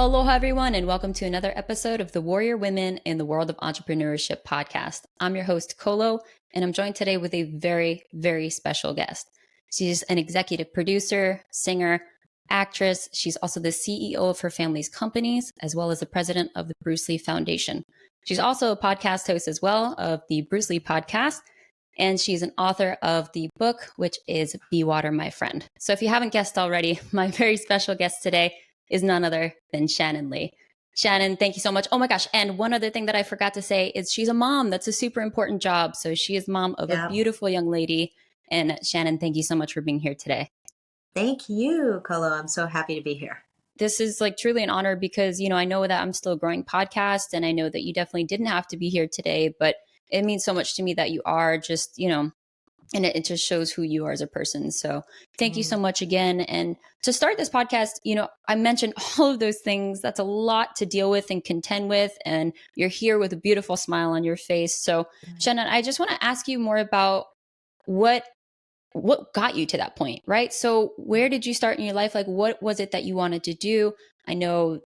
Aloha, everyone, and welcome to another episode of the Warrior Women in the World of Entrepreneurship podcast. I'm your host, Kolo, and I'm joined today with a very, very special guest. She's an executive producer, singer, actress. She's also the CEO of her family's companies, as well as the president of the Bruce Lee Foundation. She's also a podcast host as well of the Bruce Lee podcast, and she's an author of the book, which is Be Water, My Friend. So if you haven't guessed already, my very special guest today is none other than Shannon Lee. Shannon, thank you so much. Oh my gosh. And one other thing that I forgot to say is she's a mom. That's a super important job. So she is mom of a beautiful young lady. And Shannon, thank you so much for being here today. Thank you, Kolo. I'm so happy to be here. This is like truly an honor because, I know that I'm still a growing podcast and I know that you definitely didn't have to be here today, but it means so much to me that you are just, and it just shows who you are as a person. So thank you so much again. And to start this podcast, I mentioned all of those things. That's a lot to deal with and contend with. And you're here with a beautiful smile on your face. So Shannon, I just want to ask you more about what got you to that point, right? So where did you start in your life? Like, what was it that you wanted to do? I know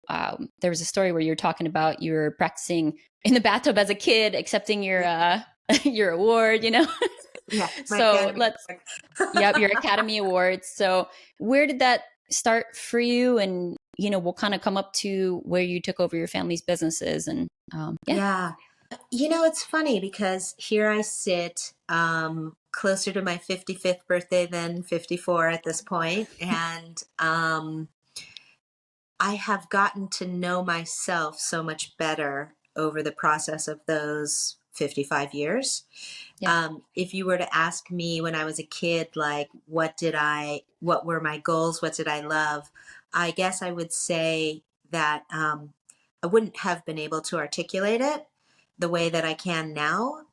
there was a story where you were talking about you were practicing in the bathtub as a kid, accepting your your award, Yeah. So your Academy Awards. So where did that start for you? And, we'll kind of come up to where you took over your family's businesses and, Yeah. It's funny because here I sit closer to my 55th birthday than 54 at this point. And I have gotten to know myself so much better over the process of those 55 years. Yeah. If you were to ask me when I was a kid, like, what were my goals? What did I love? I guess I would say that I wouldn't have been able to articulate it the way that I can now.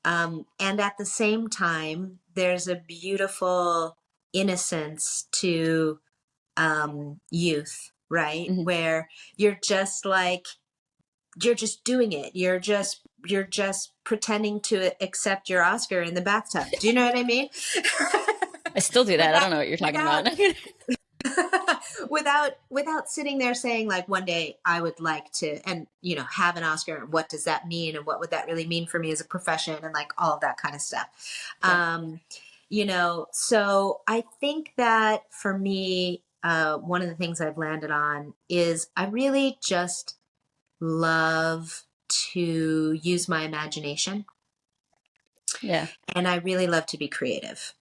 And at the same time, there's a beautiful innocence to youth, right? Mm-hmm. Where you're just doing it. You're just pretending to accept your Oscar in the bathtub. Do you know what I mean? I still do that. I don't know what you're talking about. without sitting there saying like, one day I would like to, and have an Oscar, and what does that mean, and what would that really mean for me as a profession, and like all of that kind of stuff. Yeah. So I think that for me, one of the things I've landed on is I really just love to use my imagination. Yeah. And I really love to be creative.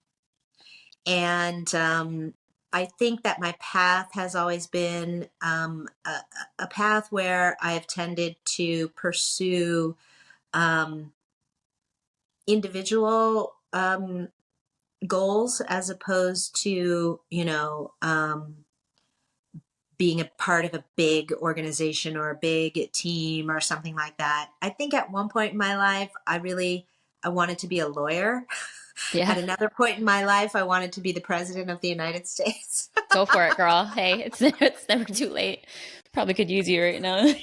And I think that my path has always been a path where I have tended to pursue individual goals as opposed to, being a part of a big organization or a big team or something like that. I think at one point in my life, I wanted to be a lawyer. Yeah. At another point in my life, I wanted to be the president of the United States. Go for it, girl. Hey, it's never too late. Probably could use you right now.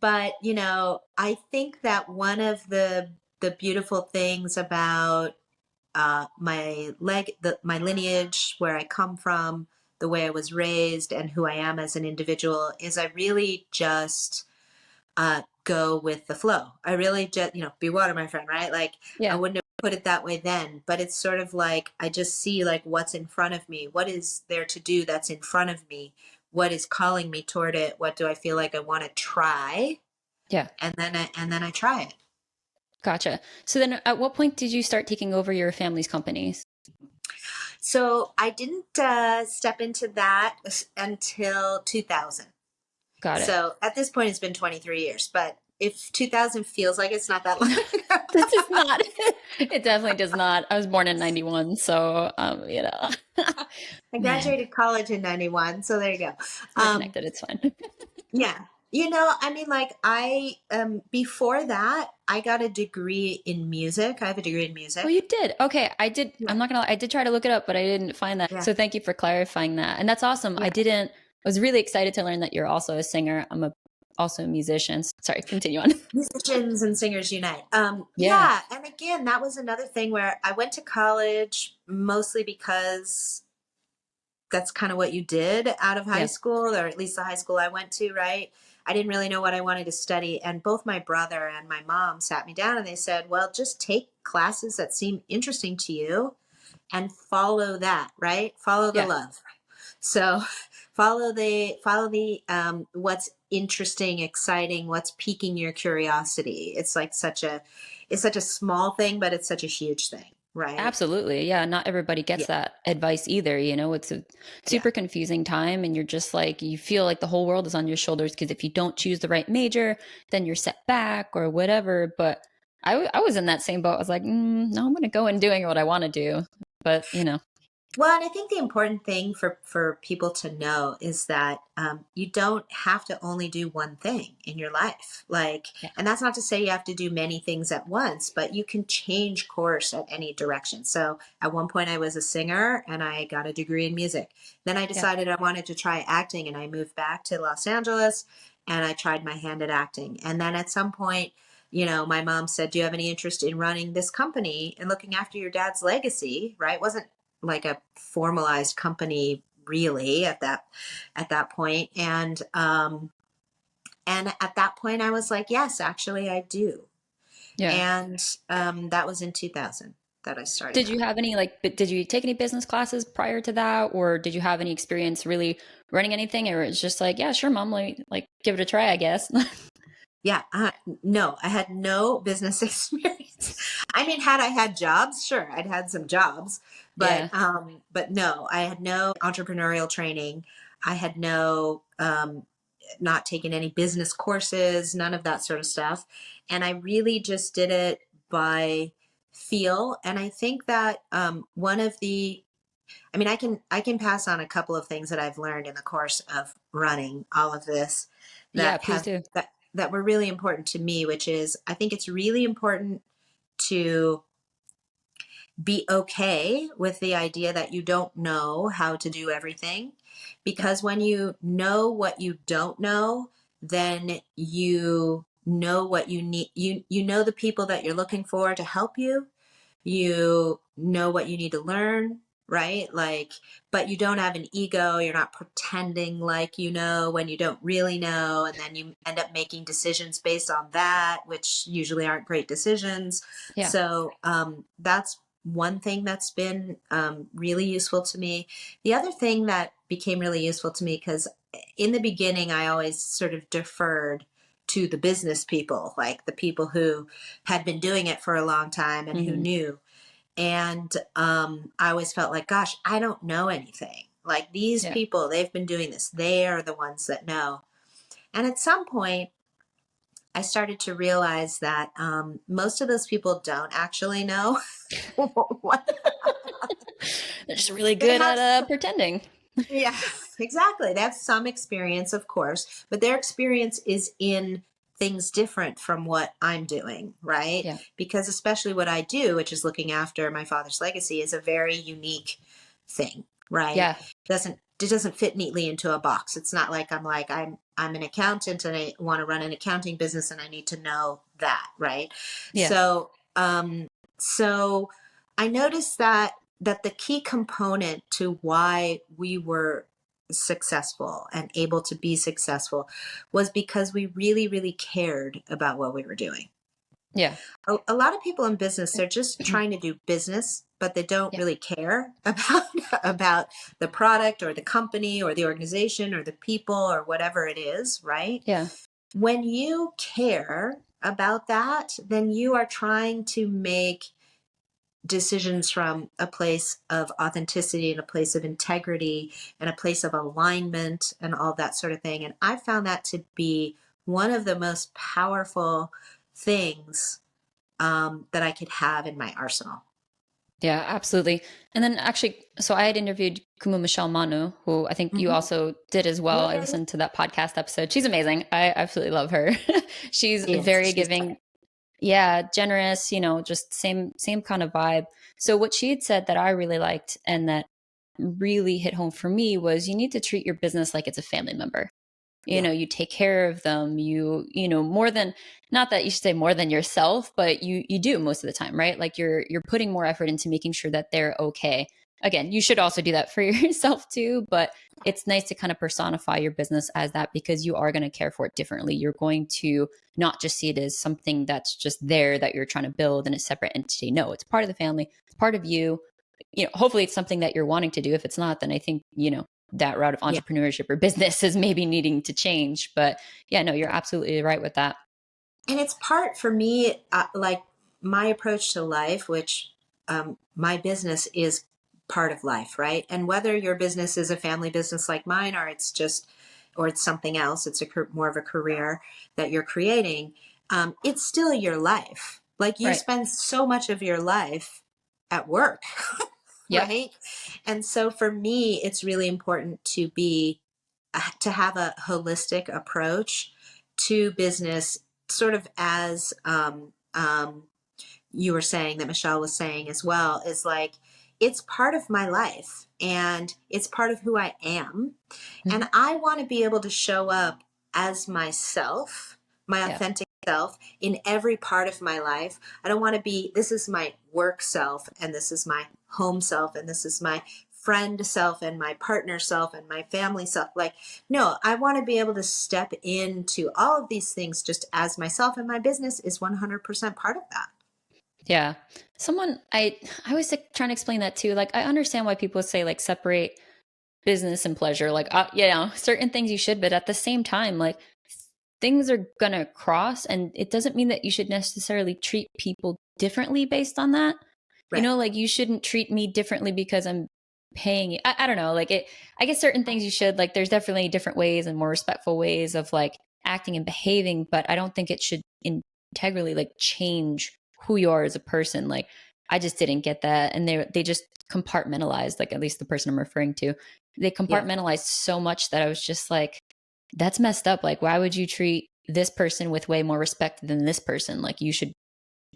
But I think that one of the beautiful things about my lineage, where I come from, the way I was raised, and who I am as an individual, is I really just go with the flow. I really just, be water, my friend, right? Like, Yeah. I wouldn't have put it that way then, but it's sort of like, I just see like what's in front of me. What is there to do that's in front of me? What is calling me toward it? What do I feel like I want to try? Yeah. And then I try it. Gotcha. So then at what point did you start taking over your family's companies? So I didn't step into that until 2000. Got it. So at this point, it's been 23 years, but if 2000 feels like it's not that long ago. This is not. It definitely does not. I was born in 91. So, I graduated college in 91. So there you go. We're connected. It's fine. Yeah. Before that, I got a degree in music. I have a degree in music. Oh, you did? Okay. I did. I'm not going to, I did try to look it up, but I didn't find that. Yeah. So thank you for clarifying that. And that's awesome. Yeah. I was really excited to learn that you're also a singer. I'm also a musician. Sorry, continue on. Musicians and singers unite. Yeah. And again, that was another thing where I went to college mostly because that's kind of what you did out of high Yeah. school, or at least the high school I went to, right? I didn't really know what I wanted to study. And both my brother and my mom sat me down and they said, well, just take classes that seem interesting to you and follow that, right? Follow the Yeah. love. So follow the what's interesting, exciting, what's piquing your curiosity. It's such a small thing, but it's such a huge thing, right? Absolutely. Yeah. Not everybody gets Yeah. that advice either. It's a Yeah. super confusing time, and you're just like, you feel like the whole world is on your shoulders because if you don't choose the right major, then you're set back or whatever. But I was in that same boat. I was like, no, I'm going to go and doing what I want to do. But, Well, and I think the important thing for people to know is that you don't have to only do one thing in your life. Like, yeah. and that's not to say you have to do many things at once, but you can change course at any direction. So at one point I was a singer and I got a degree in music. Then I Yeah. decided I wanted to try acting and I moved back to Los Angeles and I tried my hand at acting. And then at some point, my mom said, do you have any interest in running this company and looking after your dad's legacy? Right? It wasn't like a formalized company really at that point. And at that point I was like, yes, actually I do. Yeah. And that was in 2000 that I started Did you that. have any did you take any business classes prior to that, or did you have any experience really running anything, or it's just like, yeah, sure, mom, like give it a try, I guess. Yeah, no, I had no business experience. I mean, had I had jobs, sure, I'd had some jobs, Yeah. but no, I had no entrepreneurial training. I had no, not taken any business courses, none of that sort of stuff. And I really just did it by feel. And I think that one of the I mean, I can pass on a couple of things that I've learned in the course of running all of this Yeah, please do. that were really important to me, which is I think it's really important to be okay with the idea that you don't know how to do everything, Yeah. because when you know what you don't know, then you know what you need. You know the people that you're looking for to help you, you know what you need to learn, right? Like, but you don't have an ego. You're not pretending like you know when you don't really know. And then you end up making decisions based on that, which usually aren't great decisions. Yeah. So that's one thing that's been really useful to me. The other thing that became really useful to me, because in the beginning, I always sort of deferred to the business people, like the people who had been doing it for a long time and who Hmm. knew. And I always felt like, gosh, I don't know anything. Like these Yeah. people, they've been doing this. They are the ones that know. And at some point, I started to realize that most of those people don't actually know what They're just really they good have. at pretending. Yeah, exactly. They have some experience, of course, but their experience is in things different from what I'm doing, right? Yeah. Because especially what I do, which is looking after my father's legacy, is a very unique thing, right? Yeah. It doesn't fit neatly into a box. It's not like I'm an accountant and I want to run an accounting business and I need to know that, right? Yeah. So so I noticed that the key component to why we were successful and able to be successful was because we really, really cared about what we were doing. Yeah. A lot of people in business, they're just trying to do business, but they don't Yeah. really care about about the product or the company or the organization or the people or whatever it is, right? Yeah. When you care about that, then you are trying to make decisions from a place of authenticity and a place of integrity and a place of alignment and all that sort of thing. And I found that to be one of the most powerful things that I could have in my arsenal. Yeah, absolutely. And then actually, so I had interviewed Kumu Michelle Manu, who I think you Hmm. also did as well. Yeah, I yeah, yeah. listened to that podcast episode. She's amazing. I absolutely love her. She's She is. very She's giving. Yeah, generous, just same kind of vibe. So what she had said that I really liked and that really hit home for me was you need to treat your business like it's a family member. yeah, You take care of them, more than, not that you should say more than yourself, but you do most of the time, right? Like you're putting more effort into making sure that they're okay. again, you should also do that for yourself too, but it's nice to kind of personify your business as that, because you are going to care for it differently. You're going to not just see it as something that's just there that you're trying to build in a separate entity. No, it's part of the family, it's part of you. Hopefully it's something that you're wanting to do. If it's not, then I think, that route of Yeah. entrepreneurship or business is maybe needing to change. But yeah, no, you're absolutely right with that. And it's part for me, like my approach to life, which my business is part of life, right? And whether your business is a family business like mine, or it's something else, it's more of a career that you're creating, it's still your life. Like you Right. spend so much of your life at work, Yep. right? And so for me, it's really important to have a holistic approach to business, sort of as you were saying, that Michelle was saying as well, is like, it's part of my life and it's part of who I am. Mm-hmm. And I want to be able to show up as myself, my Yeah. authentic self in every part of my life. I don't want to be, this is my work self and this is my home self and this is my friend self and my partner self and my family self. Like, no, I want to be able to step into all of these things just as myself, and my business is 100% part of that. Yeah. I was like, trying to explain that too. Like, I understand why people say like separate business and pleasure. Like, certain things you should, but at the same time, like things are going to cross, and it doesn't mean that you should necessarily treat people differently based on that. Right. Like you shouldn't treat me differently because I'm paying you. I don't know. Like I guess certain things you should, like, there's definitely different ways and more respectful ways of like acting and behaving, but I don't think it should integrally like change who you are as a person. Like, I just didn't get that. And they just compartmentalized, like at least the person I'm referring to, they Yeah. compartmentalized so much that I was just like, that's messed up. Like, why would you treat this person with way more respect than this person? Like, you should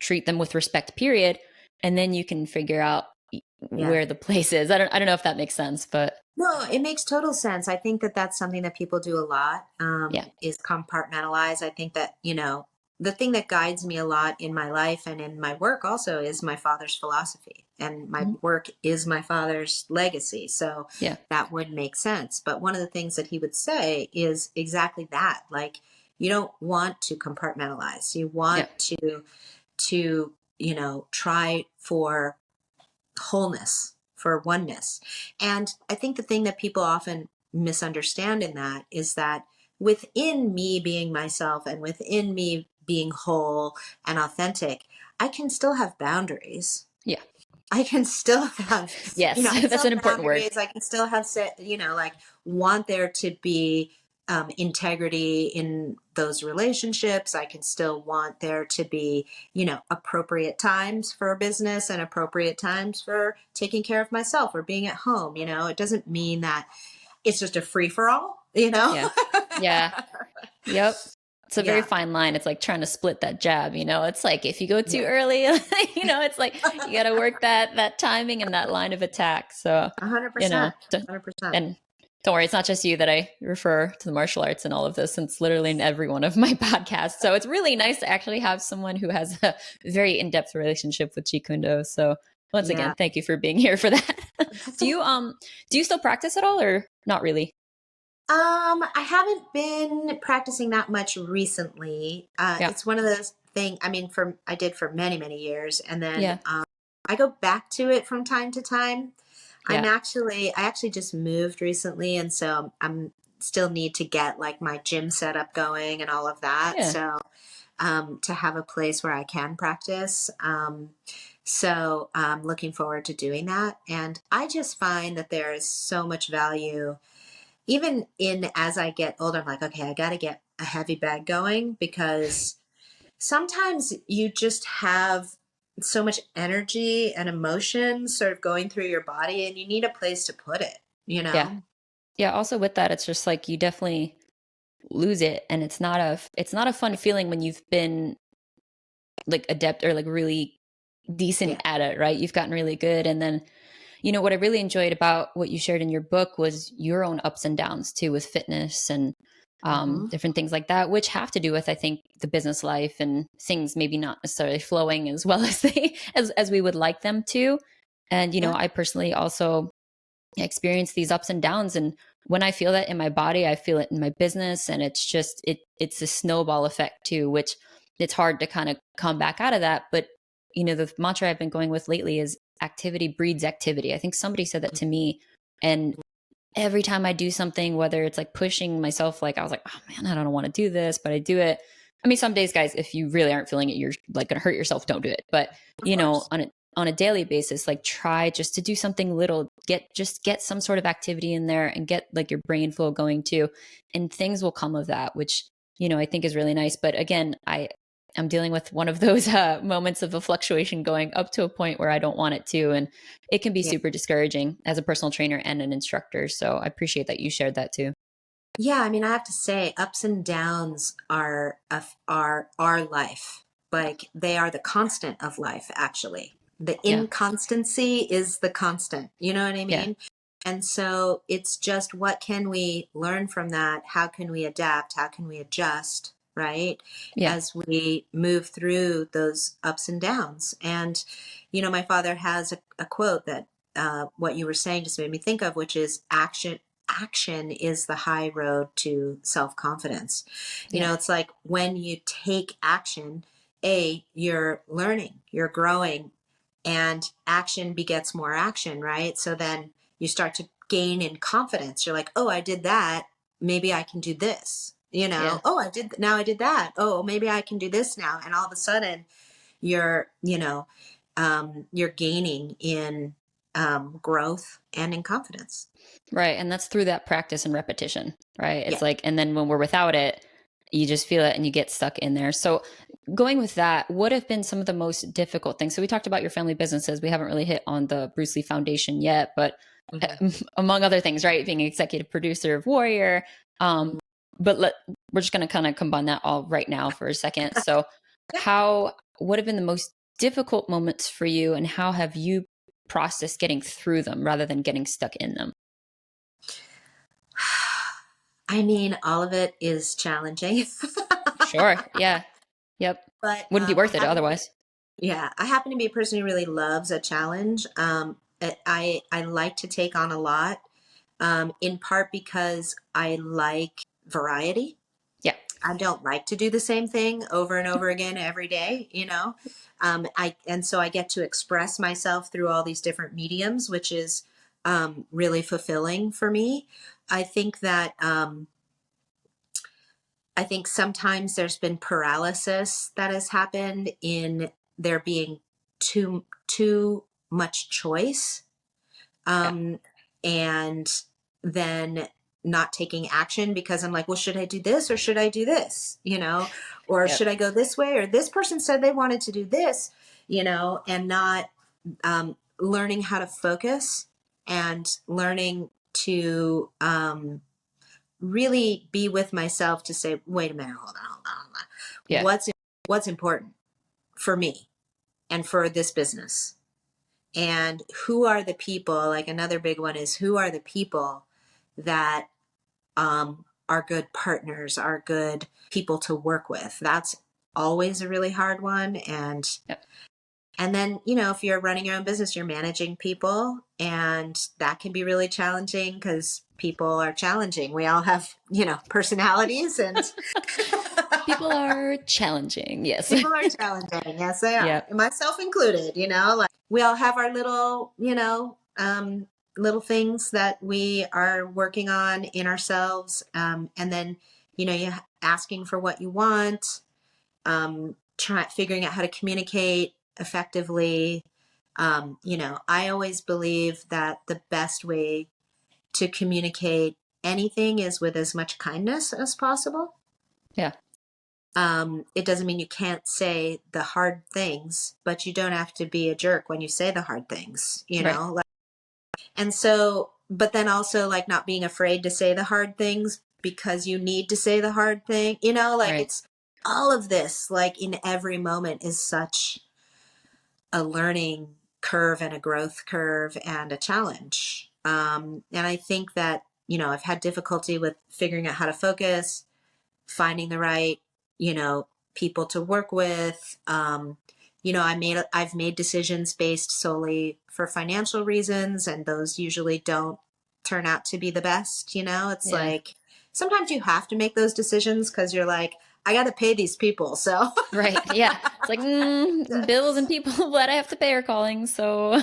treat them with respect, period. And then you can figure out Yeah. where the place is. I don't know if that makes sense, but No, it makes total sense. I think that that's something that people do a lot, yeah. is compartmentalize. I think that, the thing that guides me a lot in my life and in my work also is my father's philosophy, and my Mm-hmm. work is my father's legacy. So Yeah. that would make sense. But one of the things that he would say is exactly that. Like, you don't want to compartmentalize. You want Yeah. to, try for wholeness, for oneness. And I think the thing that people often misunderstand in that is that within me being myself and within me being whole and authentic, I can still have boundaries. Yeah. I can still have, Yes. I can That's still an have important word. boundaries. I can still have, like, want there to be integrity in those relationships. I can still want there to be, appropriate times for business and appropriate times for taking care of myself or being at home. It doesn't mean that it's just a free for all. Yeah. Yeah. Yep. It's a very Yeah, fine line. It's like trying to split that jab, It's like if you go too yeah, early, it's like you got to work that timing and that line of attack. So, 100%, 100%. and don't worry, it's not just you that I refer to the martial arts and all of this. It's literally in every one of my podcasts. So it's really nice to actually have someone who has a very in-depth relationship with Jeet Kune Do. So once Yeah. again, thank you for being here for that. Do you still practice at all, or not really? I haven't been practicing that much recently. Yeah. It's one of those things, I mean, I did for many, many years. And then Yeah. I go back to it from time to time. Yeah. I actually just moved recently. And so I'm still need to get like my gym setup going and all of that. Yeah. So, to have a place where I can practice. So I'm looking forward to doing that. And I just find that there is so much value even in as I get older. I'm like, okay, I got to get a heavy bag going, because sometimes you just have so much energy and emotion sort of going through your body and you need a place to put it. Yeah. Yeah. Also with that, it's just like you definitely lose it, and it's not a fun feeling when you've been like adept or like really decent Yeah. at it, right? You've gotten really good, and then what I really enjoyed about what you shared in your book was your own ups and downs too, with fitness and Hmm. different things like that, which have to do with, I think, the business life and things maybe not necessarily flowing as well as as we would like them to. And, Yeah. I personally also experience these ups and downs. And when I feel that in my body, I feel it in my business. And it's just, it's a snowball effect too, which it's hard to kind of come back out of that. But, the mantra I've been going with lately is activity breeds activity. I think somebody said that to me. And every time I do something, whether it's like pushing myself, like I was like, oh man, I don't want to do this, but I do it. I mean, some days, guys, if you really aren't feeling it, you're like going to hurt yourself. Don't do it. But Of course. on a daily basis, like try just to do something little. Get some sort of activity in there and get like your brain flow going too, and things will come of that, which I think is really nice. But again, I'm dealing with one of those moments of a fluctuation going up to a point where I don't want it to, and it can be Yeah. super discouraging as a personal trainer and an instructor. So I appreciate that you shared that too. Yeah, I mean, I have to say, ups and downs are our life. Like they are the constant of life, actually. The Yeah. inconstancy is the constant. You know what I Yeah. mean? And so it's just what can we learn from that? How can we adapt? How can we adjust? Right? Yeah. As we move through those ups and downs. And, my father has a quote that what you were saying just made me think of, which is action is the high road to self-confidence. Yeah. It's like when you take action, you're learning, you're growing, and action begets more action, right? So then you start to gain in confidence. You're like, oh, I did that. Maybe I can do this. Yeah. Oh, now I did that. Oh, maybe I can do this now. And all of a sudden you're gaining in growth and in confidence. Right. And that's through that practice and repetition, right? Yeah. It's like, and then when we're without it, you just feel it and you get stuck in there. So, going with that, what have been some of the most difficult things? So, we talked about your family businesses. We haven't really hit on the Bruce Lee Foundation yet, but Mhm. among other things, right? Being an executive producer of Warrior. Um, but we're just going to kind of combine that all right now for a second. So, Yeah. what have been the most difficult moments for you, and how have you processed getting through them rather than getting stuck in them? I mean, all of it is challenging, Sure. Yeah. Yep. but Wouldn't be worth it otherwise. I happen to be a person who really loves a challenge. I like to take on a lot, in part because I like variety. Yeah. I don't like to do the same thing over and over again every day, and so I get to express myself through all these different mediums, which is really fulfilling for me. I think that I think sometimes there's been paralysis that has happened in there being too much choice, Yeah. and then not taking action because I'm like, well, should I do this or should I do this? Or Yep. should I go this way? Or this person said they wanted to do this, and not learning how to focus and learning to really be with myself to say, wait a minute, hold on. Yeah. What's important for me and for this business? And who are the people, like another big one is who are the people that are good partners, are good people to work with? That's always a really hard one. Yep. And then, if you're running your own business, you're managing people, and that can be really challenging because people are challenging. We all have, personalities, and People are challenging. Yes. people are challenging. Yes, they are. Yep. And myself included, like we all have our little, little things that we are working on in ourselves. And then, you asking for what you want, figuring out how to communicate effectively. I always believe that the best way to communicate anything is with as much kindness as possible. Yeah. It doesn't mean you can't say the hard things, but you don't have to be a jerk when you say the hard things, Right. And so, but then also like not being afraid to say the hard things because you need to say the hard thing, Right. it's all of this, like in every moment is such a learning curve and a growth curve and a challenge. And I think that, I've had difficulty with figuring out how to focus, finding the right, you know, people to work with, I've made decisions based solely for financial reasons, and those usually don't turn out to be the best. It's Yeah. like sometimes you have to make those decisions because you're like, I got to pay these people. So, Right. Yeah. It's like bills and people that I have to pay are calling. So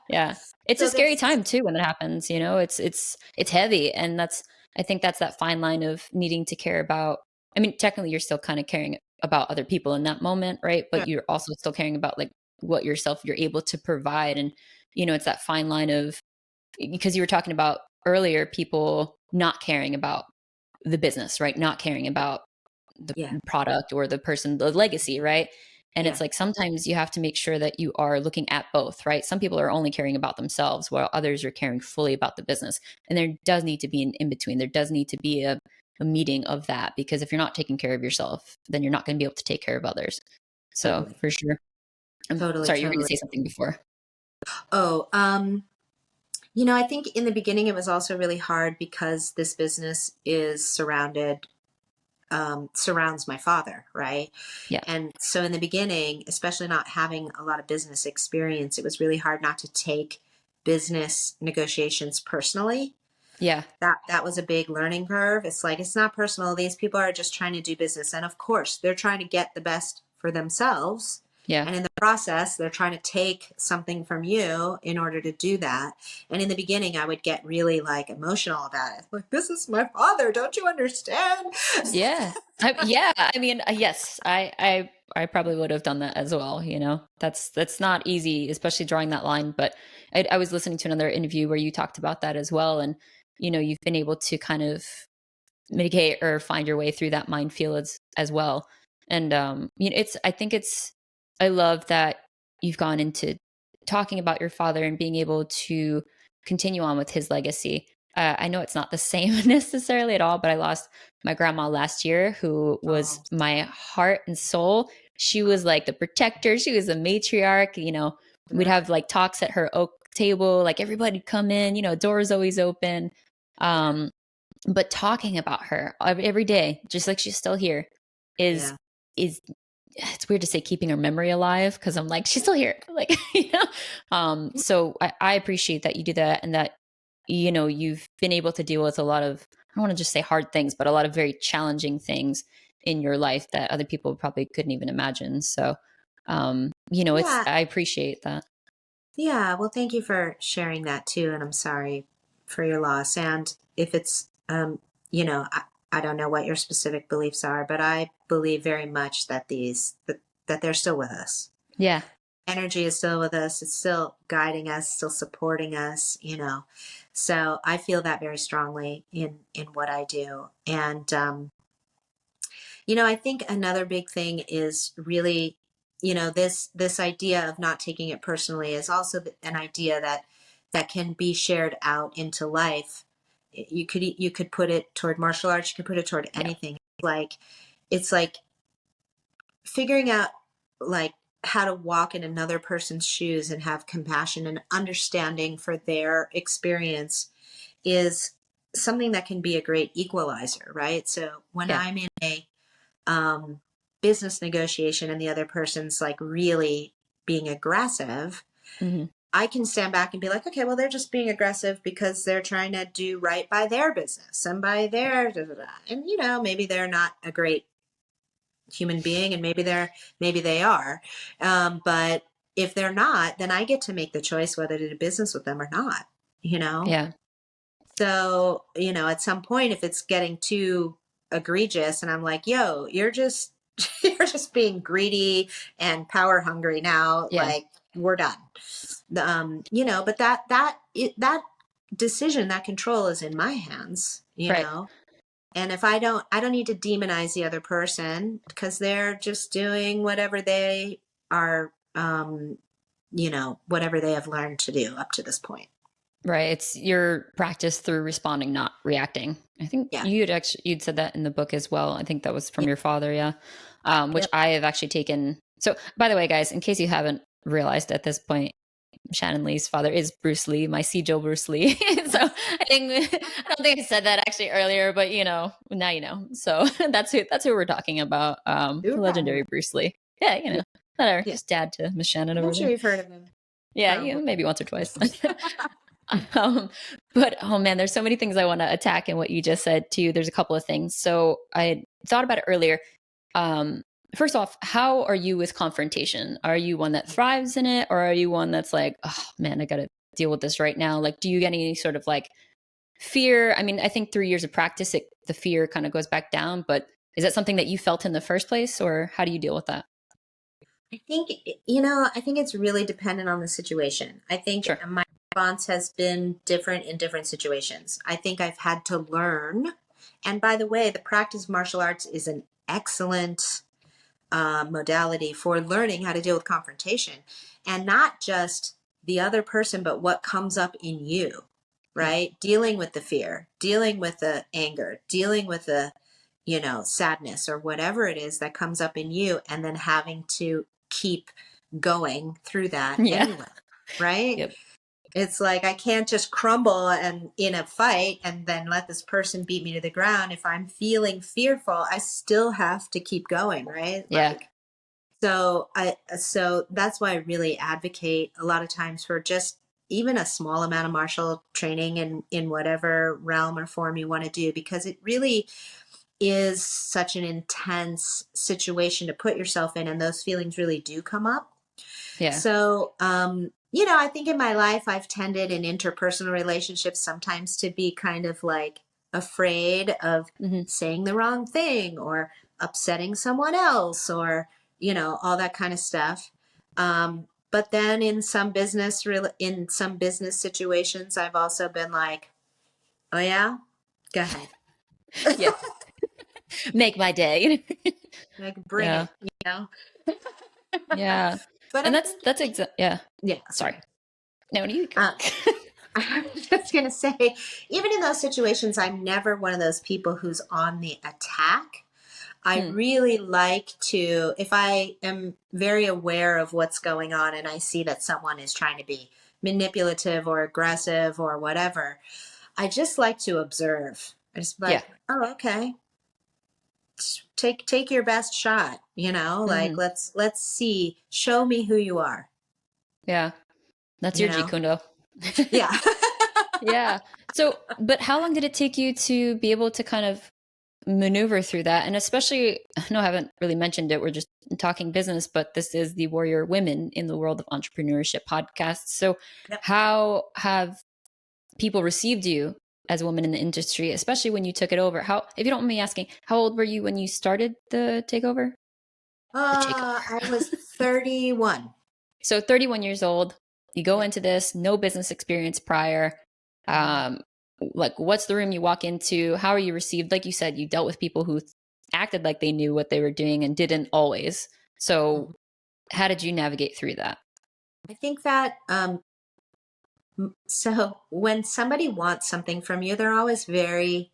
yeah. It's a so scary there's, time too when it happens, it's heavy. And I think that's that fine line of needing to care about, I mean, technically you're still kind of caring about other people in that moment, right? But you're also still caring about like what you're able to provide. And, it's that fine line of, because you were talking about earlier, people not caring about the business, right? Not caring about the yeah, product or the person, the legacy, right? And it's yeah, like sometimes you have to make sure that you are looking at both, right? Some people are only caring about themselves while others are caring fully about the business. And there does need to be an in between. There does need to be a meeting of that, because if you're not taking care of yourself, then you're not going to be able to take care of others. So totally, for sure. I'm totally, sorry, you were going to totally. say something before. Oh, I think in the beginning it was also really hard because this business is surrounds my father, right? Yeah. And so in the beginning, especially not having a lot of business experience, it was really hard not to take business negotiations personally. Yeah. That was a big learning curve. It's like it's not personal. These people are just trying to do business, and of course, they're trying to get the best for themselves. Yeah. And in the process, they're trying to take something from you in order to do that. And in the beginning, I would get really like emotional about it. Like, this is my father. Don't you understand? Yeah. I mean, yes, I probably would have done that as well. That's not easy, especially drawing that line. But I was listening to another interview where you talked about that as well. And, you've been able to kind of mitigate or find your way through that minefield as well. And, I love that you've gone into talking about your father and being able to continue on with his legacy. I know it's not the same necessarily at all, but I lost my grandma last year, who was Oh, my heart and soul. She was like the protector. She was a matriarch. We'd sure. have like talks at her oak table, like everybody'd come in, doors always open. Yeah. Um, but talking about her every day, just like she's still here, is Yeah. is it's weird to say keeping her memory alive, because I'm like, she's still here. Like, so I appreciate that you do that, and that, you've been able to deal with a lot of, I don't want to just say hard things, but a lot of very challenging things in your life that other people probably couldn't even imagine. So, Yeah. I appreciate that. Yeah. Well, thank you for sharing that too. And I'm sorry for your loss. And if it's, I don't know what your specific beliefs are, but I believe very much that that they're still with us. Yeah. Energy is still with us. It's still guiding us, still supporting us. So I feel that very strongly in what I do. And, I think another big thing is really, this idea of not taking it personally is also an idea that can be shared out into life. You could put it toward martial arts, you could put it toward Yeah. anything. It's like figuring out like how to walk in another person's shoes and have compassion and understanding for their experience is something that can be a great equalizer, right? So when Yeah. I'm in a um, business negotiation and the other person's like really being aggressive, Hmm. I can stand back and be like, okay, well, they're just being aggressive because they're trying to do right by their business and by their, da, da, da. And, maybe they're not a great human being and maybe they are. But if they're not, then I get to make the choice whether to do business with them or not, you know? Yeah. So, at some point, if it's getting too egregious and I'm like, yo, you're just, you're just being greedy and power hungry now, Yeah. like we're done. But that decision, that control is in my hands, Right. and if I don't need to demonize the other person because they're just doing whatever they are, whatever they have learned to do up to this point. Right. It's your practice through responding, not reacting. I think Yeah. you'd said that in the book as well. I think that was from Yeah. your father, yeah. Which Yep. I have actually taken. So, by the way, guys, in case you haven't realized at this point, Shannon Lee's father is Bruce Lee, my Joe Bruce Lee. So I don't think I said that actually earlier, but now you know. So that's who we're talking about. The Hoorah. legendary Bruce Lee. Yeah, Yeah. Whatever, Yeah. just dad to Miss Shannon I'm over sure there. you've heard of him. Yeah, Probably. maybe once or twice. um, but oh man, there's so many things I want to attack in what you just said too. There's a couple of things. So I thought about it earlier. Um, First off, how are you with confrontation? Are you one that thrives in it, or are you one that's like, oh man, I got to deal with this right now? Like, do you get any sort of like fear? I mean, I think 3 years of practice, the fear kind of goes back down. But is that something that you felt in the first place, or how do you deal with that? I think, I think it's really dependent on the situation. I think Sure. my response has been different in different situations. I think I've had to learn. And by the way, the practice of martial arts is an excellent modality for learning how to deal with confrontation, and not just the other person, but what comes up in you, Yeah. right? Dealing with the fear, dealing with the anger, dealing with the, sadness or whatever it is that comes up in you, and then having to keep going through that Yeah. anyway, right? Yep. It's like I can't just crumble and in a fight and then let this person beat me to the ground. If I'm feeling fearful, I still have to keep going, right? Yeah. So that's why I really advocate a lot of times for just even a small amount of martial training in whatever realm or form you want to do, because it really is such an intense situation to put yourself in, and those feelings really do come up. Yeah. So, I think in my life, I've tended in interpersonal relationships sometimes to be kind of like afraid of Hmm. saying the wrong thing or upsetting someone else or, all that kind of stuff. But then in some business situations, I've also been like, oh yeah, go ahead. Yeah. Make my day. Like bring Yeah. it. Yeah. But And I think, yeah. yeah, Sorry. sorry. No, you go. Uh, I was just going to say, even in those situations, I'm never one of those people who's on the attack. I Hmm. really like to, if I am very aware of what's going on and I see that someone is trying to be manipulative or aggressive or whatever, I just like to observe. I just Yeah. like, oh, okay. Take your best shot, like Hmm. let's see, show me who you are, Yeah. That's you your Jeet know? Kune Do. Yeah. Yeah. So, but how long did it take you to be able to kind of maneuver through that? And especially, I know I haven't really mentioned it. We're just talking business, but this is the Warrior Women in the World of Entrepreneurship podcast. So, Yep. how have people received you as a woman in the industry, especially when you took it over? How, if you don't mind me asking, how old were you when you started the takeover? The takeover. I was 31. So 31 years old, you go Yep. into this, no business experience prior. Mhm. Um, like, what's the room you walk into? How are you received? Like you said, you dealt with people who acted like they knew what they were doing and didn't always. So, Mhm. how did you navigate through that? I think that so when somebody wants something from you, they're always very,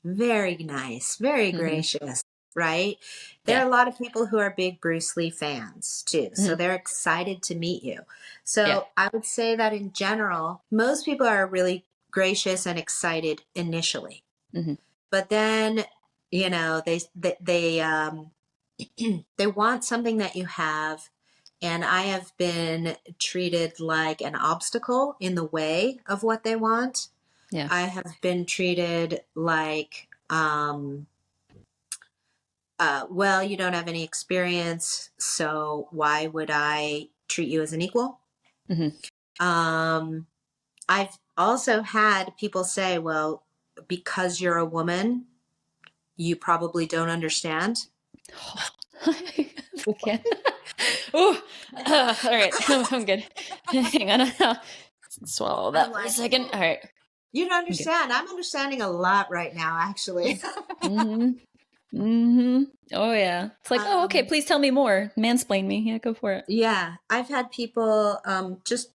very nice, very Hmm. gracious, right? There Yeah. are a lot of people who are big Bruce Lee fans too, so Hmm. they're excited to meet you. Yeah. So I would say that in general, most people are really gracious and excited initially, Hmm. but then they they want something that you have, and I have been treated like an obstacle in the way of what they want. Yeah. I have been treated like, well, you don't have any experience, so why would I treat you as an equal? Hmm. Um, I've also had people say, well, because you're a woman, you probably don't understand. Oh, I can't. Oh, all right. I'm good. Hang on. Swallow I'm that for a like, second. All right. you don't I'm good. understand. I'm understanding a lot right now, actually. Hmm. Hmm. Oh yeah. It's like, oh, okay, um, please tell me more. Mansplain me. Yeah, go for it. yeah, I've had people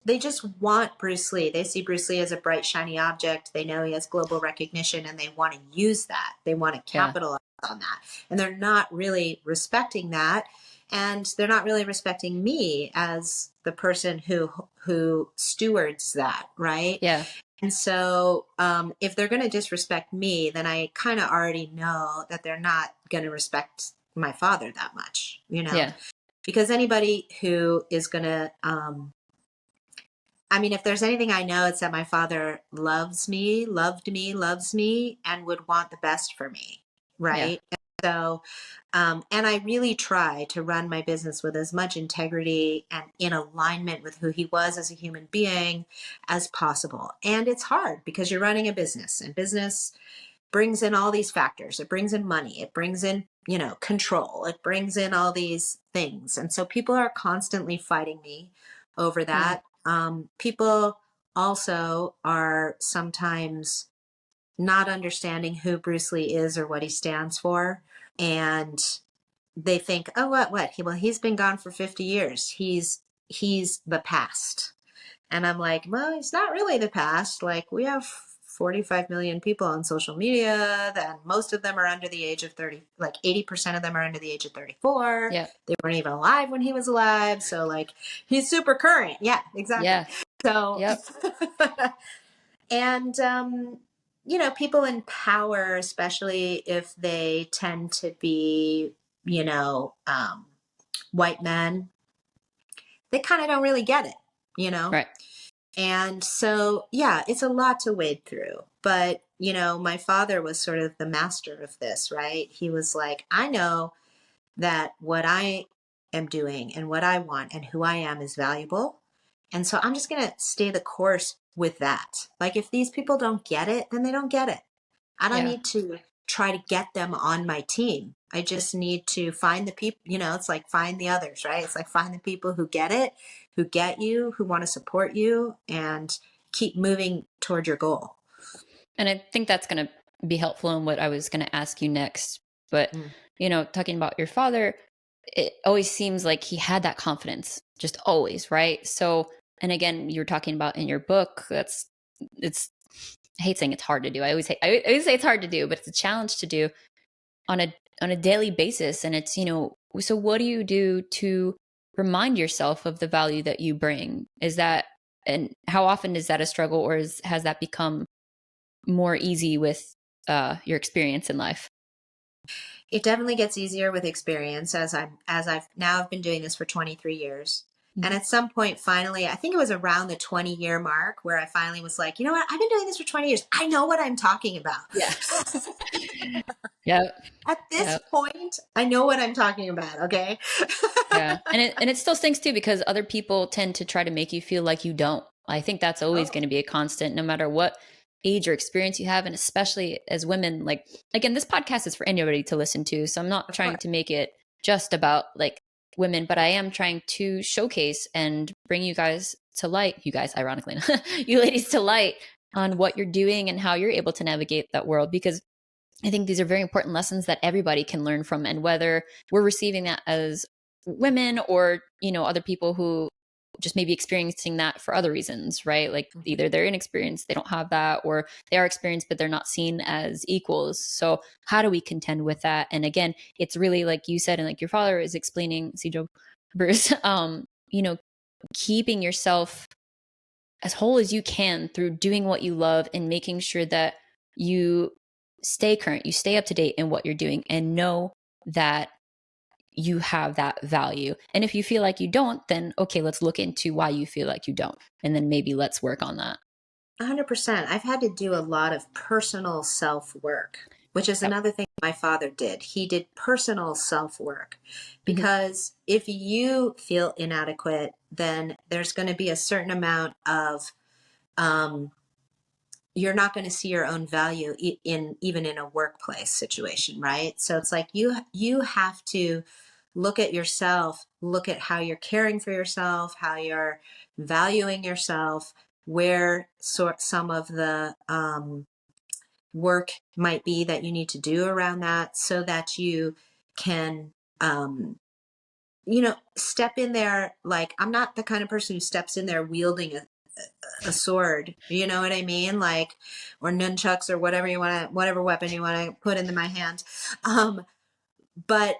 they just want Bruce Lee. They see Bruce Lee as a bright, shiny object. They know he has global recognition and they want to use that. They want to Yeah. capitalize on that. And they're not really respecting that. And they're not really respecting me as the person who stewards that, right? Yeah. And so, if they're going to disrespect me, then I kind of already know that they're not going to respect my father that much, Yeah. because anybody who is going to, I mean, if there's anything I know, it's that my father loves me, loved me, loves me, and would want the best for me. Yeah. Right. And so, and I really try to run my business with as much integrity and in alignment with who he was as a human being as possible. And it's hard because you're running a business, and business brings in all these factors. It brings in money. It brings in, control. It brings in all these things. And so people are constantly fighting me over Mm. that. People also are sometimes not understanding who Bruce Lee is or what he stands for. And they think, oh, what? He's been gone for 50 years. He's the past. And I'm like, well, it's not really the past. Like, we have 45 million people on social media, and most of them are under the age of 30. Like 80% of them are under the age of 34. Yeah. They weren't even alive when he was alive. So like, he's super current. Yeah, exactly. Yeah. So, Yep. and, people in power, especially if they tend to be, white men, they kind of don't really get it. Right. And so, yeah, it's a lot to wade through. But, my father was sort of the master of this, right? He was like, I know that what I am doing and what I want and who I am is valuable. And so I'm just going to stay the course with that. Like, if these people don't get it, then they don't get it. I don't Yeah. need to try to get them on my team. I just need to find the people, it's like find the others, right? It's like find the people who get it, who get you, who want to support you, and keep moving toward your goal. And I think that's going to be helpful in what I was going to ask you next. But, Mm. talking about your father, it always seems like he had that confidence, just always, right? So, and again, you're talking about in your book, I hate saying it's hard to do. I always say it's hard to do, but it's a challenge to do on a daily basis. And it's, so what do you do to remind yourself of the value that you bring? And how often is that a struggle, or has that become more easy with your experience in life? It definitely gets easier with experience as I've now I've been doing this for 23 years. And Mhm. at some point, finally, I think it was around the 20-year mark where I finally was like, you know what? I've been doing this for 20 years. I know what I'm talking about. Yeah. Yeah. At this Yeah. point, I know what I'm talking about. Okay. Yeah. And it still stinks too, because other people tend to try to make you feel like you don't. I think that's always Oh, going to be a constant, no matter what age or experience you have. And especially as women, like, again, this podcast is for anybody to listen to. So I'm not of trying course. to make it just about like women, but I am trying to showcase and bring you guys, ironically, you ladies to light on what you're doing and how you're able to navigate that world. Because I think these are very important lessons that everybody can learn from. And whether we're receiving that as women or, other people who just maybe experiencing that for other reasons, right? Like Mhm. either they're inexperienced, they don't have that, or they are experienced, but they're not seen as equals. So how do we contend with that? And again, it's really like you said, and like your father is explaining, Joe, Bruce, keeping yourself as whole as you can through doing what you love and making sure that you stay current, you stay up to date in what you're doing, and know that you have that value. And if you feel like you don't, then okay, let's look into why you feel like you don't. And then maybe let's work on that. 100%. I've had to do a lot of personal self work, which is Yep. another thing my father did. He did personal self work Mhm. because if you feel inadequate, then there's going to be a certain amount of, um, you're not going to see your own value in even in a workplace situation, right? So it's like you have to look at yourself, look at how you're caring for yourself, how you're valuing yourself, where some of the work might be that you need to do around that so that you can step in there. Like, I'm not the kind of person who steps in there wielding a sword, you know what I mean? Like, or nunchucks or whatever weapon you want to put into my hand. But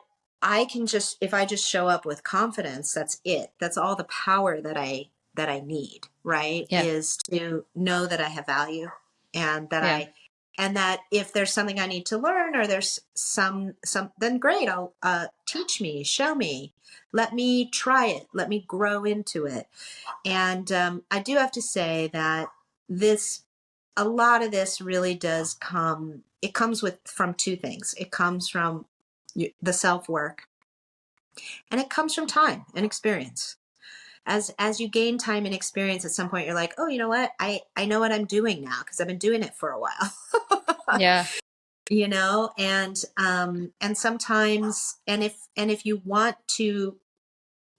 if I just show up with confidence, that's it. That's all the power that I need, right? Yeah. Is to know that I have value and that Yeah. and that if there's something I need to learn, or there's some, then great, I'll teach me, show me, let me try it, let me grow into it. And I do have to say that this, a lot of this really does come, it comes with from two things. It comes from the self work, and it comes from time and experience. As you gain time and experience, at some point you're like, oh, you know what, I know what I'm doing now because I've been doing it for a while. Yeah. You know, and sometimes, and if you want to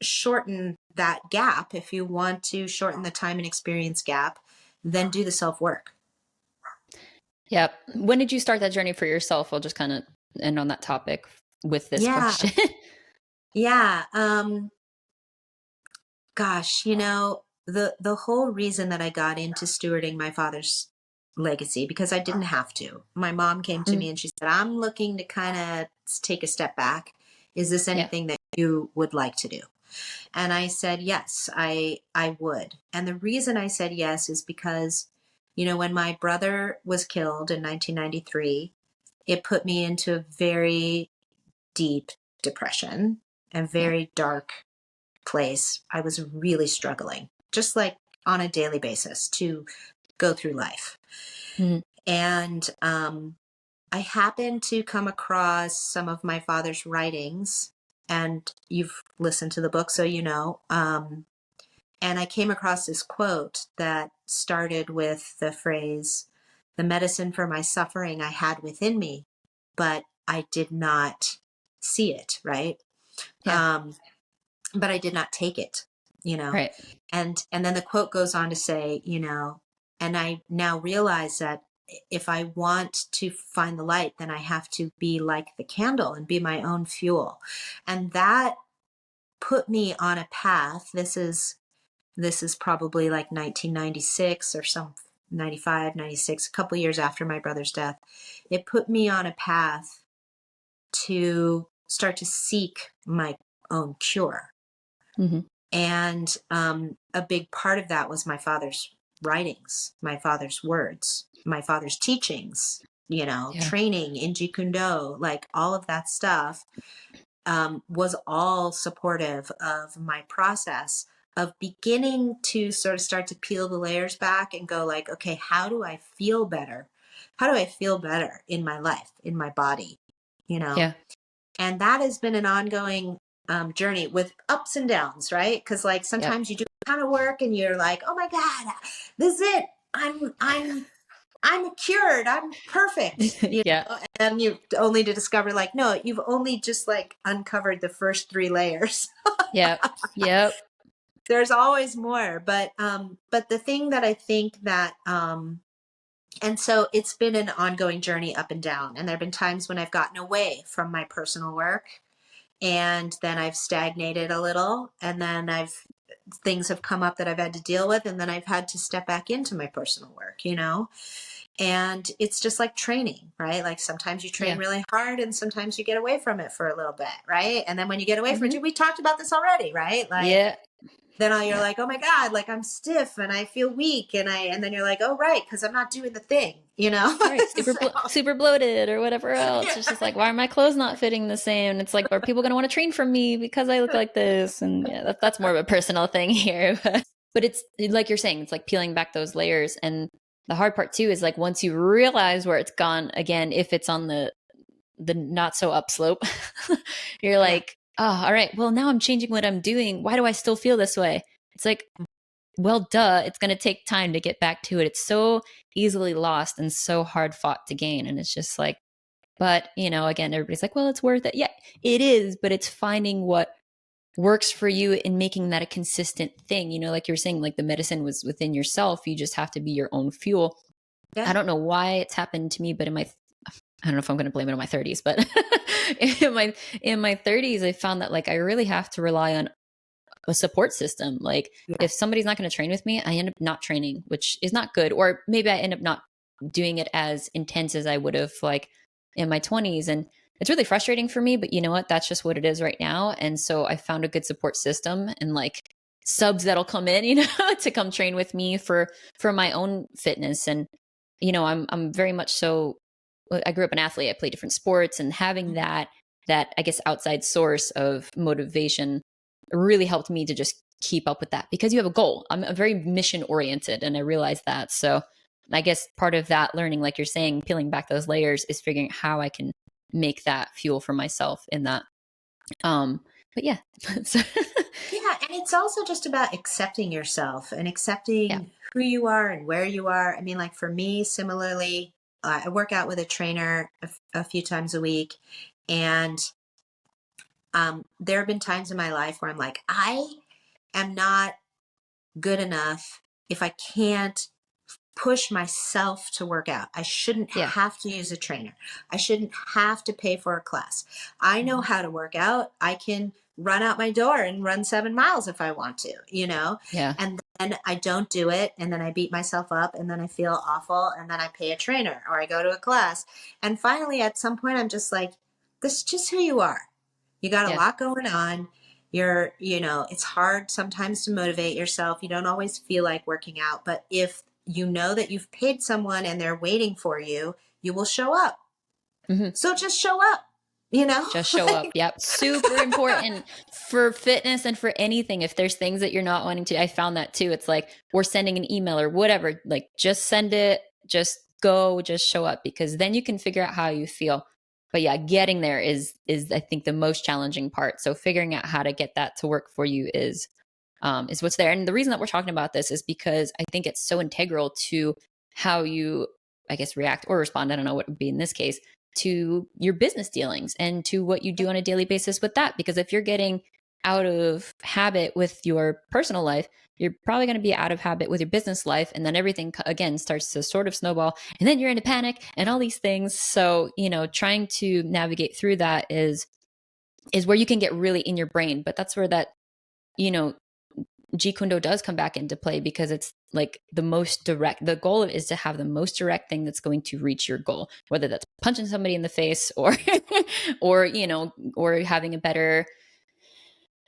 shorten that gap, if you want to shorten the time and experience gap, then do the self work. Yeah. When did you start that journey for yourself? I'll just kind of end on that topic with this Yeah. question. Yeah. Gosh, you know, the whole reason that I got into stewarding my father's legacy, because I didn't have to. My mom came to me and she said, I'm looking to kind of take a step back. Is this Yeah. anything that you would like to do? And I said, yes, I would. And the reason I said yes is because, you know, when my brother was killed in 1993, it put me into a very deep depression and Yeah. very dark place. I was really struggling, just like on a daily basis, to go through life. Mhm. And I happened to come across some of my father's writings, and you've listened to the book, so you know. And I came across this quote that started with the phrase, "The medicine for my suffering I had within me, but I did not see it," right? Yeah. But I did not take it, you know. Right. And then the quote goes on to say, you know, and I now realize that if I want to find the light, then I have to be like the candle and be my own fuel. And that put me on a path. This is probably like 1996 or some 95, 96, a couple years after my brother's death. It put me on a path to start to seek my own cure. Hmm. And a big part of that was my father's writings, my father's words, my father's teachings, you know, Yeah. training in Jeet Kune Do, like all of that stuff was all supportive of my process of beginning to sort of start to peel the layers back and go like, okay, how do I feel better? How do I feel better in my life, in my body, you know? Yeah. And that has been an ongoing journey with ups and downs, right? Because like Yep. sometimes you do kind of work and you're like, oh my God, this is it. I'm cured. I'm perfect, you Yeah. know. And you only to discover like, no, you've only just like uncovered the first three layers. Yep. Yep. There's always more, but the thing that I think that and so it's been an ongoing journey up and down. And there have been times when I've gotten away from my personal work, and then I've stagnated a little, and then things have come up that I've had to deal with, and then I've had to step back into my personal work, you know. And it's just like training, right? Like sometimes you train Yeah. really hard and sometimes you get away from it for a little bit, right? And then when you get away from Hmm. it, we talked about this already, right? Like Yeah. then you're Yeah. like, oh my God, like I'm stiff and I feel weak, and then you're like, oh right, because I'm not doing the thing, you know. Right. So, Super bloated or whatever else. It's just like, why are my clothes not fitting the same? And it's like, are people going to want to train from me because I look like this? And yeah, that's more of a personal thing here. But it's like you're saying, it's like peeling back those layers. And the hard part too is like once you realize where it's gone again, if it's on the not so upslope, you're yeah, like, oh, all right, well, now I'm changing what I'm doing. Why do I still feel this way? It's like, well, duh, it's going to take time to get back to it. It's so easily lost and so hard fought to gain. And it's just like, but, you know, again, everybody's like, well, it's worth it. Yeah, it is, but it's finding what works for you and making that a consistent thing. You know, like you're saying, like the medicine was within yourself. You just have to be your own fuel. yeah, I don't know why it's happened to me, but I don't know if I'm going to blame it on my 30s, but in my 30s, I found that like I really have to rely on a support system. Like yeah, if somebody's not going to train with me, I end up not training, which is not good. Or maybe I end up not doing it as intense as I would have like in my 20s. And it's really frustrating for me, but you know what? That's just what it is right now. And so I found a good support system and like subs that'll come in, you know, to come train with me for my own fitness. And I'm very much so, I grew up an athlete. I played different sports, and having that I guess outside source of motivation really helped me to just keep up with that, because you have a goal. I'm a very mission oriented, and I realized that. So I guess part of that learning, like you're saying, peeling back those layers, is figuring out how I can make that fuel for myself in that. But yeah. So, Yeah, and it's also just about accepting yourself and yeah. accepting who you are and where you are. I mean, like for me, similarly, I work out with a trainer a few times a week, and there have been times in my life where I'm like, I am not good enough if I can't push myself to work out. I shouldn't Yeah. have to use a trainer. I shouldn't have to pay for a class. I know how to work out. I can run out my door and run 7 miles if I want to, Yeah. and then I don't do it. And then I beat myself up, and then I feel awful. And then I pay a trainer or I go to a class. And finally, at some point, I'm just like, this is just who you are. You got a Yeah. lot going on. It's hard sometimes to motivate yourself. You don't always feel like working out, but if you know that you've paid someone and they're waiting for you, you will show up. Hmm. So just show up, Just show up. Yep. Super important for fitness and for anything. If there's things that you're not wanting to, I found that too. It's like, or sending an email or whatever, like just send it, just go, just show up, because then you can figure out how you feel. But yeah, getting there is I think the most challenging part. So figuring out how to get that to work for you is what's there. And the reason that we're talking about this is because I think it's so integral to how you, I guess, react or respond. I don't know what would be in this case, to your business dealings and to what you do on a daily basis with that. Because if you're getting out of habit with your personal life, you're probably going to be out of habit with your business life. And then everything again starts to sort of snowball. And then you're into panic and all these things. So, trying to navigate through that is where you can get really in your brain. But that's where that, you know, Jeet Kune Do does come back into play, because it's like the most direct. The goal is to have the most direct thing that's going to reach your goal, whether that's punching somebody in the face or, or having a better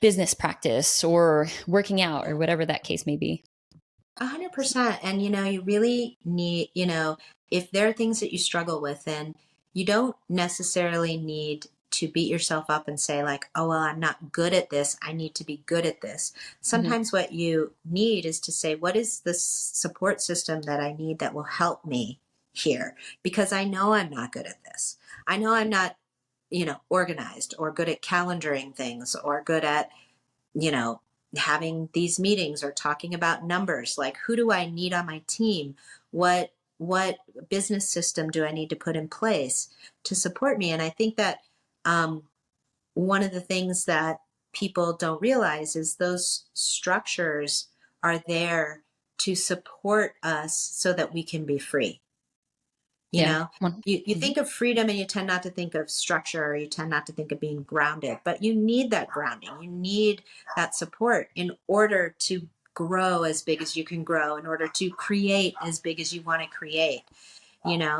business practice or working out or whatever that case may be. 100%. And, you really need, if there are things that you struggle with, then you don't necessarily need to beat yourself up and say, like, oh, well, I'm not good at this. I need to be good at this. Mm-hmm. Sometimes what you need is to say, what is the support system that I need that will help me here? Because I know I'm not good at this. I know I'm not, organized or good at calendaring things or good at, you know, having these meetings or talking about numbers. Like, who do I need on my team? What business system do I need to put in place to support me? And I think that one of the things that people don't realize is those structures are there to support us so that we can be free. You Yeah. know, One. you Mm-hmm. think of freedom and you tend not to think of structure, or you tend not to think of being grounded, but you need that grounding. You need that support in order to grow as big as you can grow, in order to create as big as you want to create.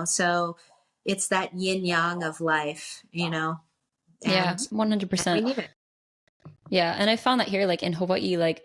So it's that yin yang of life, Yeah. and we 100%. need it. Yeah. And I found that here, like in Hawaii, like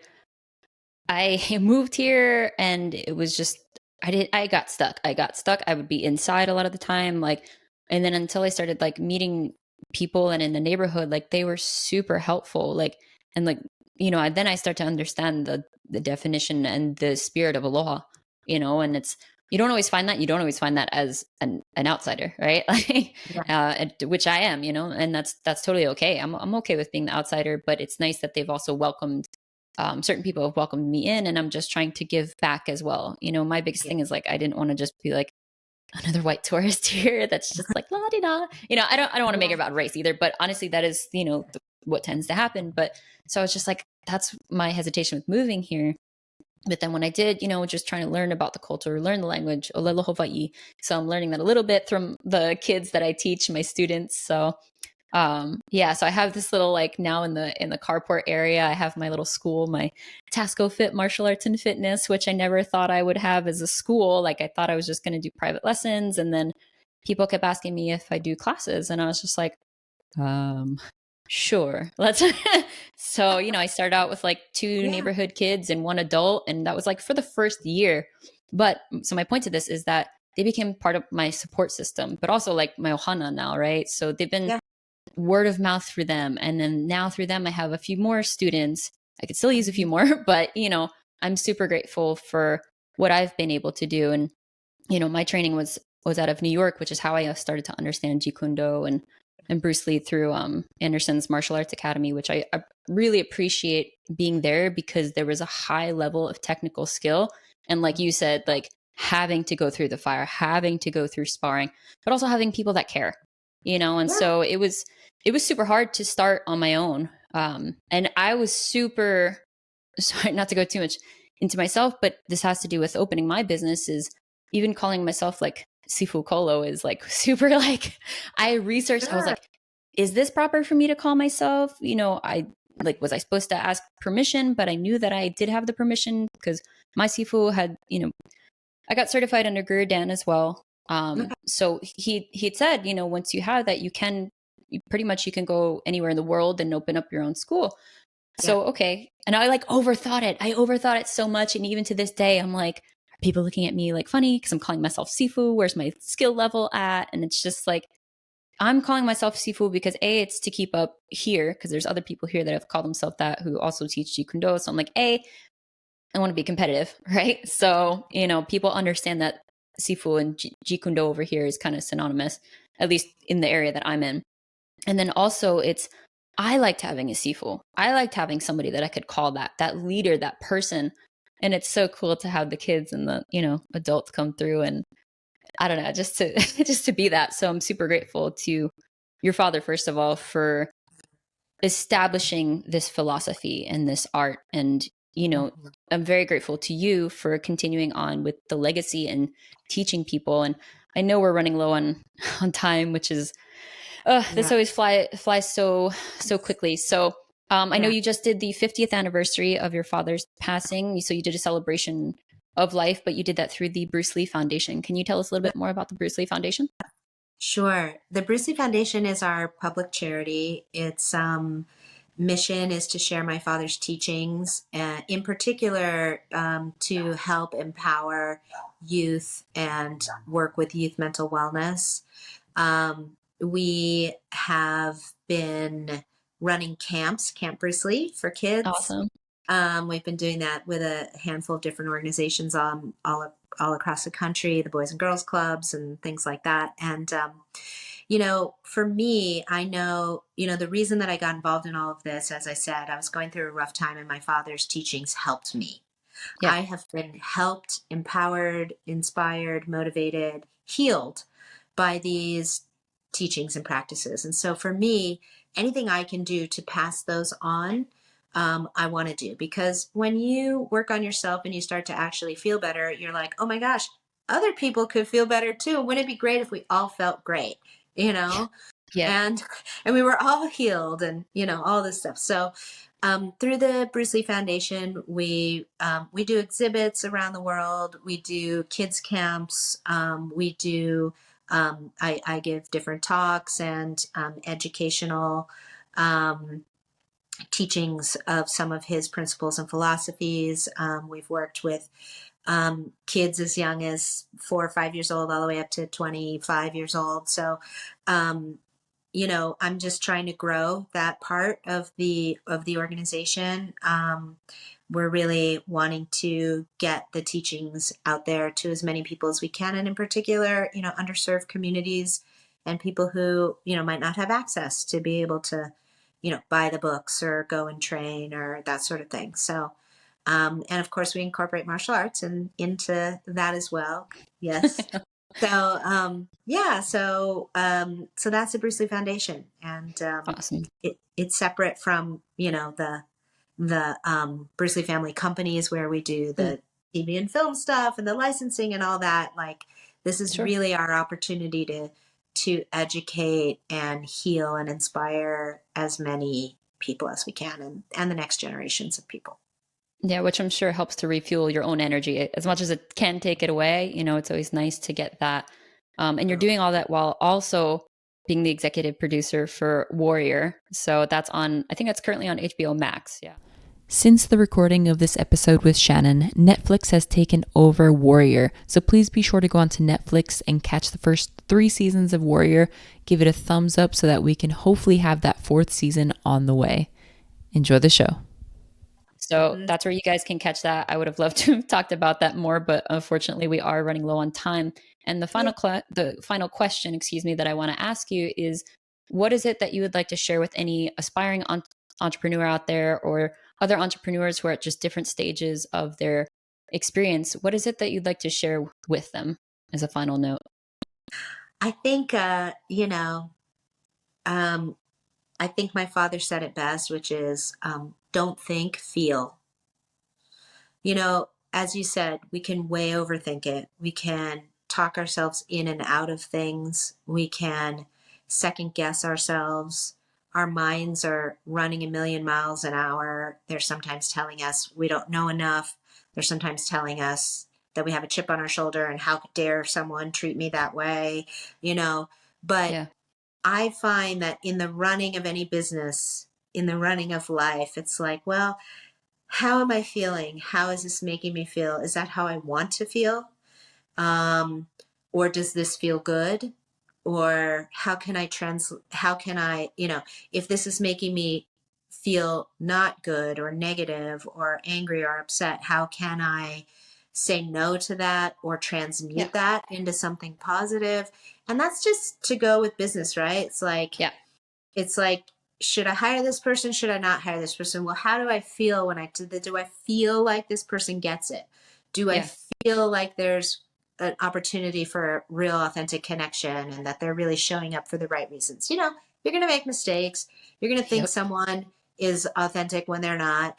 I moved here and it was just, I got stuck. I would be inside a lot of the time. Like, and then until I started like meeting people and in the neighborhood, like they were super helpful. Like, and like, then I start to understand the definition and the spirit of aloha, and it's, you don't always find that. You don't always find that as an outsider, right? Like, Yeah. which I am, and that's totally okay. I'm okay with being the outsider, but it's nice that they've also welcomed certain people have welcomed me in, and I'm just trying to give back as well. My biggest Yeah. thing is like, I didn't want to just be like another white tourist here that's just like la di da. I don't want to make it Yeah. about race either, but honestly, that is, what tends to happen. But so I was just like, that's my hesitation with moving here. But then when I did, just trying to learn about the culture, learn the language, Olelo Hawaii. So I'm learning that a little bit from the kids that I teach, my students. So yeah, so I have this little, like, now in the carport area, I have my little school, my Tasco Fit Martial Arts and Fitness, which I never thought I would have as a school. Like, I thought I was just going to do private lessons, and then people kept asking me if I do classes, and I was just like, sure, let's. So, I started out with like two Yeah. neighborhood kids and one adult, and that was like for the first year. But so my point to this is that they became part of my support system, but also like my ohana now, right? So they've been Yeah. word of mouth through them. And then now through them, I have a few more students. I could still use a few Mhm. more, but I'm super grateful for what I've been able to do. And, my training was out of New York, which is how I started to understand Jeet Kune Do and Bruce Lee through Anderson's Martial Arts Academy, which I really appreciate being there because there was a high level of technical skill. And like you said, like having to go through the fire, having to go through sparring, but also having people that care, and Yeah. so it was super hard to start on my own. And I was super sorry not to go too much into myself, but this has to do with opening my business. Is even calling myself like Sifu Kolo is like super like I researched. I was Sure. like, is this proper for me to call myself? I like was I supposed to ask permission? But I knew that I did have the permission because my Sifu had I got certified under Guru Dan as well. Okay. So he'd said, once you have that, pretty much you can go anywhere in the world and open up your own school. Yeah. So okay, and I like overthought it. I overthought it so much, and even to this day, I'm like, are people looking at me like funny because I'm calling myself Sifu? Where's my skill level at? And it's just like I'm calling myself Sifu because it's to keep up here because there's other people here that have called themselves that who also teach Jeet Kune Do. So I'm like, I want to be competitive, right? So, people understand that Sifu and Jeet Kune Do over here is kind of synonymous, at least in the area that I'm in. And then also I liked having a Sifu. I liked having somebody that I could call that leader, that person. And it's so cool to have the kids and the, adults come through and I don't know, just to, just to be that. So I'm super grateful to your father, first of all, for establishing this philosophy and this art. And, Mhm. I'm very grateful to you for continuing on with the legacy and teaching people. And I know we're running low on time, which is, this Yeah. always flies so quickly. So, I know Yeah. you just did the 50th anniversary of your father's passing. So you did a celebration of life, but you did that through the Bruce Lee Foundation. Can you tell us a little bit more about the Bruce Lee Foundation? Sure. The Bruce Lee Foundation is our public charity. Its mission is to share my father's teachings, in particular, to help empower youth and work with youth mental wellness. We have been running camps, Camp Bruce Lee for kids. Awesome. We've been doing that with a handful of different organizations all across the country, the Boys and Girls Clubs and things like that. And, for me, I know, the reason that I got involved in all of this, as I said, I was going through a rough time and my father's teachings helped me. Yeah. I have been helped, empowered, inspired, motivated, healed by these teachings and practices. And so for me, anything I can do to pass those on, I want to do, because when you work on yourself and you start to actually feel better, you're like, oh my gosh, other people could feel better too. Wouldn't it be great if we all felt great, you know? Yeah. and and we were all healed and all this stuff. So through the Bruce Lee Foundation, we do exhibits around the world. We do kids camps. We do I give different talks and educational um, teachings of some of his principles and philosophies. We've worked with kids as young as 4 or 5 years old, all the way up to 25 years old. So, um, I'm just trying to grow that part of the organization. We're really wanting to get the teachings out there to as many people as we can, and in particular, underserved communities and people who might not have access to be able to, buy the books or go and train or that sort of thing. So, and of course, we incorporate martial arts and into that as well. Yes. So yeah, so that's the Bruce Lee Foundation, and Awesome. it's separate from the Bruce Lee family companies where we do Mm, the TV and film stuff and the licensing and all that. Like, this is sure. really our opportunity to educate and heal and inspire as many people as we can, and the next generations of people. Yeah, which I'm sure helps to refuel your own energy as much as it can take it away. It's always nice to get that. And you're doing all that while also being the executive producer for Warrior. So that's on, I think that's currently on HBO Max. Yeah. Since the recording of this episode with Shannon, Netflix has taken over Warrior. So please be sure to go onto Netflix and catch the first 3 seasons of Warrior. Give it a thumbs up so that we can hopefully have that 4th season on the way. Enjoy the show. So that's where you guys can catch that. I would have loved to have talked about that more, but unfortunately we are running low on time. And the final question, excuse me, that I want to ask you is, what is it that you would like to share with any aspiring entrepreneur out there, or other entrepreneurs who are at just different stages of their experience? What is it that you'd like to share with them as a final note? I think, I think my father said it best, which is don't think, feel. As you said, we can way overthink it. We can talk ourselves in and out of things. We can second guess ourselves. Our minds are running a million miles an hour. They're sometimes telling us we don't know enough. They're sometimes telling us that we have a chip on our shoulder and how dare someone treat me that way, you know. But Yeah. I find that in the running of any business, in the running of life, it's like, well, how am I feeling? How is this making me feel? Is that how I want to feel? Or does this feel good? Or how can I, if this is making me feel not good or negative or angry or upset, how can I say no to that or Yeah. transmute that into something positive? And that's just to go with business, right? Yeah. It's like, should I hire this person? Should I not hire this person? Well, how do I feel when do I feel like this person gets it? Do I Yeah. feel like there's an opportunity for a real authentic connection and that they're really showing up for the right reasons? You're going to make mistakes. You're going to think Yep. someone is authentic when they're not.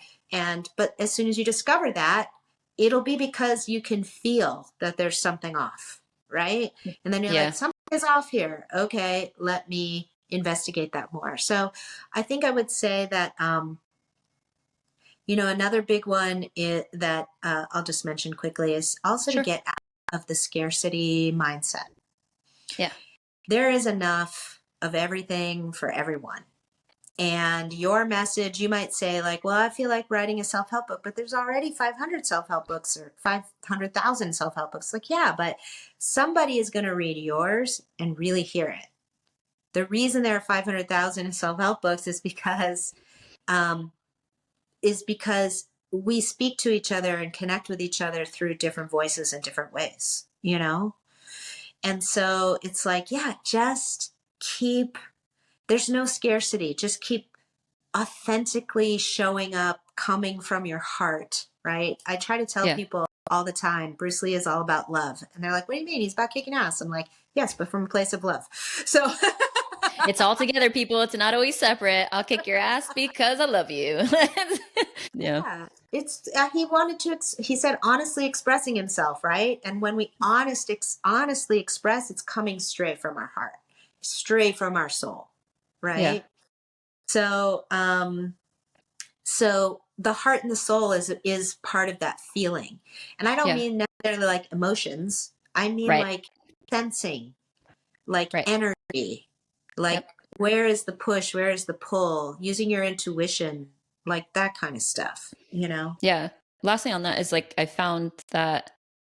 But as soon as you discover that, it'll be because you can feel that there's something off, right? And then you're like, Yeah. something is off here. Okay, let me investigate that more. So I think I would say that, another big one that I'll just mention quickly is also to Sure. get out of the scarcity mindset. Yeah. There is enough of everything for everyone. And your message, you might say like, well, I feel like writing a self-help book, but there's already 500 self-help books or 500,000 self-help books. Like, yeah, but somebody is going to read yours and really hear it. The reason there are 500,000 self-help books um, is because we speak to each other and connect with each other through different voices in different ways. And so it's like, yeah, there's no scarcity. Just keep authentically showing up, coming from your heart, right? I try to tell Yeah. people all the time, Bruce Lee is all about love. And they're like, what do you mean? He's about kicking ass. I'm like, yes, but from a place of love. So It's all together, people. It's not always separate. I'll kick your ass because I love you. Yeah. yeah, it's he said honestly expressing himself, right? And when we honestly express, it's coming straight from our heart, straight from our soul, Yeah. right? So, so the heart and the soul is part of that feeling. And I don't Yeah. mean necessarily like emotions. I mean Right. like sensing, like Right. energy, like Yep. where is the push, where is the pull, using your intuition, like that kind of stuff. Yeah. Lastly on that is like, I found that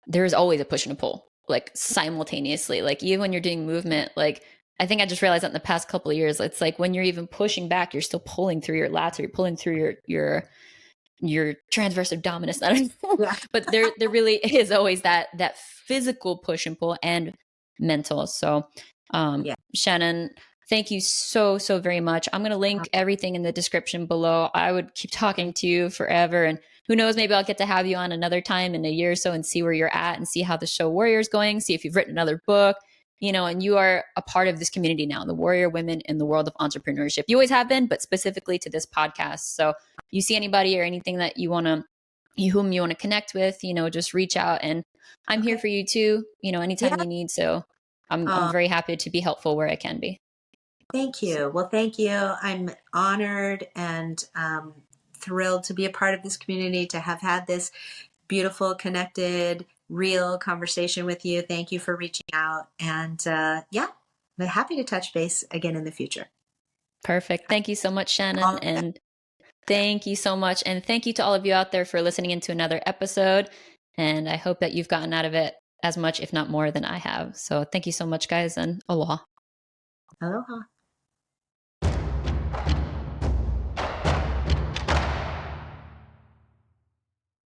there is always a push and a pull, like simultaneously. Like even when you're doing movement, like I think I just realized that in the past couple of years, it's like when you're even pushing back, you're still pulling through your lats, or you're pulling through your transverse abdominis. I don't know. Yeah. But there really is always that physical push and pull and mental. So Yeah. Shannon, thank you so very much. I'm going to link everything in the description below. I would keep talking to you forever, and who knows, maybe I'll get to have you on another time in a year or so and see where you're at and see how the show Warrior is going, see if you've written another book. And you are a part of this community now, the Warrior Women in the world of entrepreneurship. You always have been, but specifically to this podcast. So you see anybody or anything that whom you want to connect with, just reach out, and I'm here Okay. for you too, anytime Yeah. you need. So I'm Oh, very happy to be helpful where I can be. thank So, you. Well, thank you. I'm honored and thrilled to be a part of this community, to have had this beautiful, connected, real conversation with you. Thank you for reaching out. And yeah, I'm happy to touch base again in the future. perfect. Thank you so much, Shannon. All And Thank you so much. And thank you to all of you out there for listening into another episode. And I hope that you've gotten out of it as much, if not more, than I have. So thank you so much, guys, and aloha. Aloha.